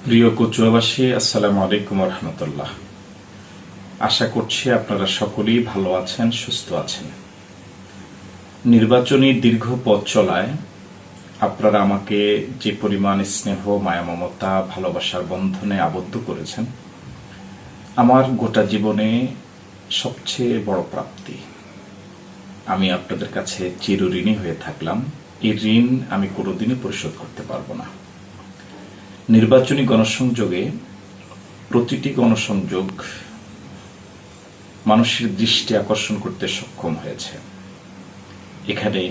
প্রিয় কচুয়াবাসী, আসসালামু আলাইকুম রহমতুল্লাহ। আশা করছি আপনারা সকলেই ভালো আছেন, সুস্থ আছেন। নির্বাচনী দীর্ঘ পথ চলায় আপনারা আমাকে যে পরিমাণ স্নেহ, মায়া, মমতা, ভালোবাসার বন্ধনে আবদ্ধ করেছেন, আমার গোটা জীবনে সবচেয়ে বড় প্রাপ্তি। আমি আপনাদের কাছে চিরঋণী হয়ে থাকলাম। এই ঋণ আমি কোনোদিনই পরিশোধ করতে পারবো না। নির্বাচনী গণসংযোগে প্রতিটি গণসংযোগ মানুষের দৃষ্টি আকর্ষণ করতে সক্ষম হয়েছে। এখানে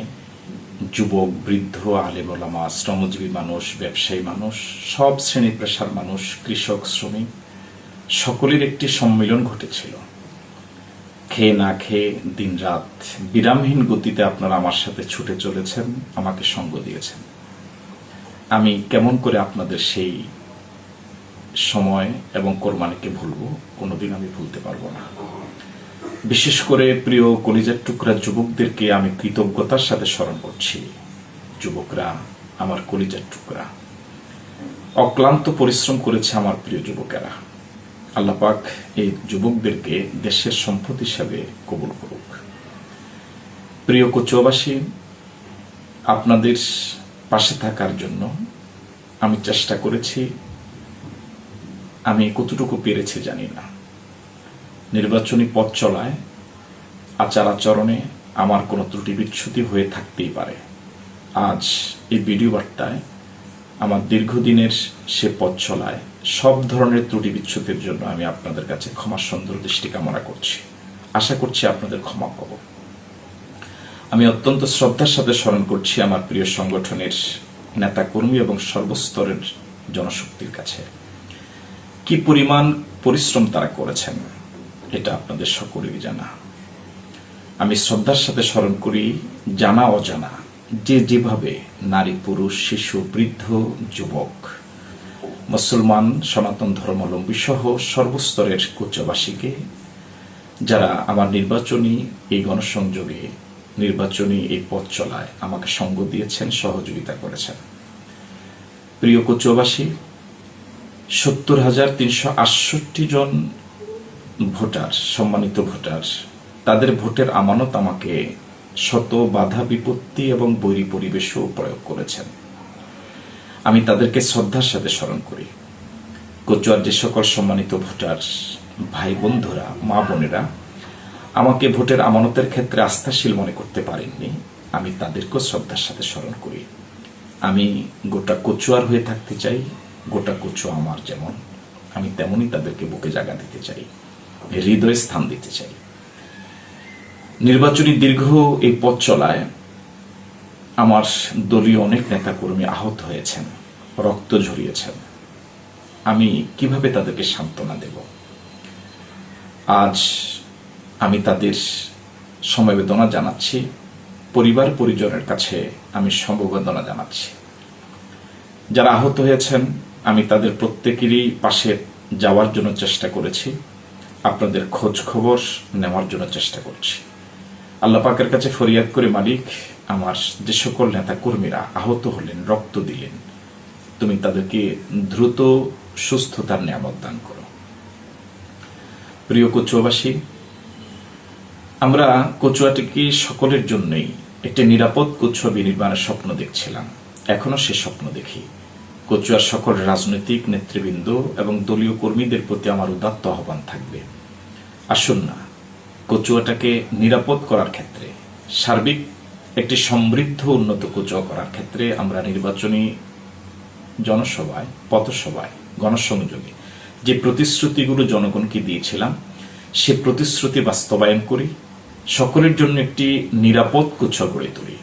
যুবক, বৃদ্ধ, আলেম ওলামা, শ্রমজীবী মানুষ, ব্যবসায়ী মানুষ, সব শ্রেণী পেশার মানুষ, কৃষক, শ্রমিক, সকলের একটি সম্মিলন ঘটেছিল। খেয়ে না খেয়ে দিনরাত বিরামহীন গতিতে আপনারা আমার সাথে ছুটে চলেছেন, আমাকে সঙ্গ দিয়েছেন। আমি কেমন করে আপনাদের সেই সময় এবং কোরবানিকে ভুলবো? কোনোদিন আমি ভুলতে পারবো না। বিশেষ করে প্রিয় কলিজার টুকরা যুবকদেরকে আমি কৃতজ্ঞতার সাথে স্মরণ করছি। যুবকরা আমার কলিজার টুকরা, অক্লান্ত পরিশ্রম করেছে আমার প্রিয় যুবকেরা। আল্লাহ পাক এই যুবকদেরকে দেশের সম্পদ হিসাবে কবুল করুক। প্রিয় কচুয়াবাসী, আপনাদের পাশে থাকার জন্য আমি চেষ্টা করেছি। আমি কতটুকু পেরেছি জানি না। নির্বাচনী পথ চলায় আচার আচরণে আমার কোনো ত্রুটি বিচ্ছুতি হয়ে থাকতেই পারে। আজ এই ভিডিও বার্তায় আমার দীর্ঘদিনের সে পথ চলায় সব ধরনের ত্রুটি বিচ্ছুতির জন্য আমি আপনাদের কাছে ক্ষমা সুন্দর দৃষ্টি কামনা করছি। আশা করছি আপনাদের ক্ষমা পাব। আমি অত্যন্ত শ্রদ্ধার সাথে স্মরণ করছি আমার প্রিয় সংগঠনের নেতাকর্মী এবং সর্বস্তরের জনশক্তির কাছে। কি পরিমাণ পরিশ্রম তারা করেছেন এটা আপনাদের সকলেরই জানা। আমি শ্রদ্ধার সাথে স্মরণ করি জানা অজানা যে যেভাবে নারী, পুরুষ, শিশু, বৃদ্ধ, যুবক, মুসলমান, সনাতন ধর্মাবলম্বী সহ সর্বস্তরের কচুয়াবাসীকে যারা আমার নির্বাচনী এই গণসংযোগে, নির্বাচনী এই পথ চলায় আমাকে সঙ্গ দিয়েছেন, সহযোগিতা করেছেন। প্রিয় কচুয়াবাসী, ৭০,৩৬৮ জন ভোটার, সম্মানিত ভোটার, তাদের ভোটের আমানত আমাকে শত বাধা বিপত্তি এবং বৈরী পরিবেশও প্রয়োগ করেছেন। আমি তাদেরকে শ্রদ্ধার সাথে স্মরণ করি। কচুয়ার যে সকল সম্মানিত ভোটার ভাই বন্ধুরা, মা বোনেরা আমাকে ভোটের আমানতের ক্ষেত্রে আস্থাশীল মনে করতে পারেননি, আমি তাদেরকেও শ্রদ্ধার সাথে স্মরণ করি। আমি গোটা কচুয়ার হয়ে থাকতে চাই। গোটা কচুয়া আমার যেমন, আমি তেমনই তাদেরকে বুকে জায়গা দিতে চাই, হৃদয়ে স্থান দিতে চাই। নির্বাচনী দীর্ঘ এই পথ চলায় আমার দলীয় অনেক নেতাকর্মী আহত হয়েছেন, রক্ত ঝরিয়েছেন। আমি কিভাবে তাদেরকে সান্ত্বনা দেব? আজ আমি তাদের সমবেদনা জানাচ্ছি। পরিবার পরিজনের কাছে আমি সমবেদনা জানাচ্ছি। যারা আহত হয়েছেন আমি তাদের প্রত্যেকেরই পাশে যাওয়ার জন্য চেষ্টা করেছি, আপনাদের খোঁজ খবর নেওয়ার জন্য চেষ্টা করছি। আল্লাহ পাকের কাছে ফরিয়াদ করে, মালিক, আমার যে সকল নেতা কর্মীরা আহত হলেন, রক্ত দিলেন, তুমি তাদেরকে দ্রুত সুস্থতার নিয়ামত দান করো। প্রিয় কচুয়াবাসী, আমরা কচুয়াটিকে সকলের জন্যই একটি নিরাপদ কচুয়া বিনির্মাণের স্বপ্ন দেখছিলাম। এখনো সে স্বপ্ন দেখি। কচুয়ার সকল রাজনৈতিক নেতৃবৃন্দ এবং দলীয় কর্মীদের প্রতি আমার উদাত্ত আহ্বান থাকবে, আসুন না কচুয়াটাকে নিরাপদ করার ক্ষেত্রে, সার্বিক একটি সমৃদ্ধ উন্নত কচুয়া করার ক্ষেত্রে আমরা নির্বাচনী জনসভায়, পথসভায়, গণসংযোগে যে প্রতিশ্রুতিগুলো জনগণকে দিয়েছিলাম সে প্রতিশ্রুতি বাস্তবায়ন করি, সকলের জন্য একটি নিরাপদ কচুয়া গড়ে তুলি।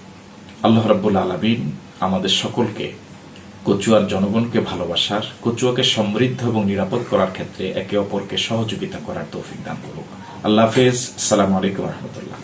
আল্লাহ রাব্বুল আলামিন আমাদের সকলকে কচুয়ার জনগণকে ভালোবাসার, কচুয়াকে সমৃদ্ধ এবং নিরাপদ করার ক্ষেত্রে একে অপরকে সহযোগিতা করার তৌফিক দান করুক। আল্লাহ হাফেজ। আসসালামু আলাইকুম রহমতুল্লাহ।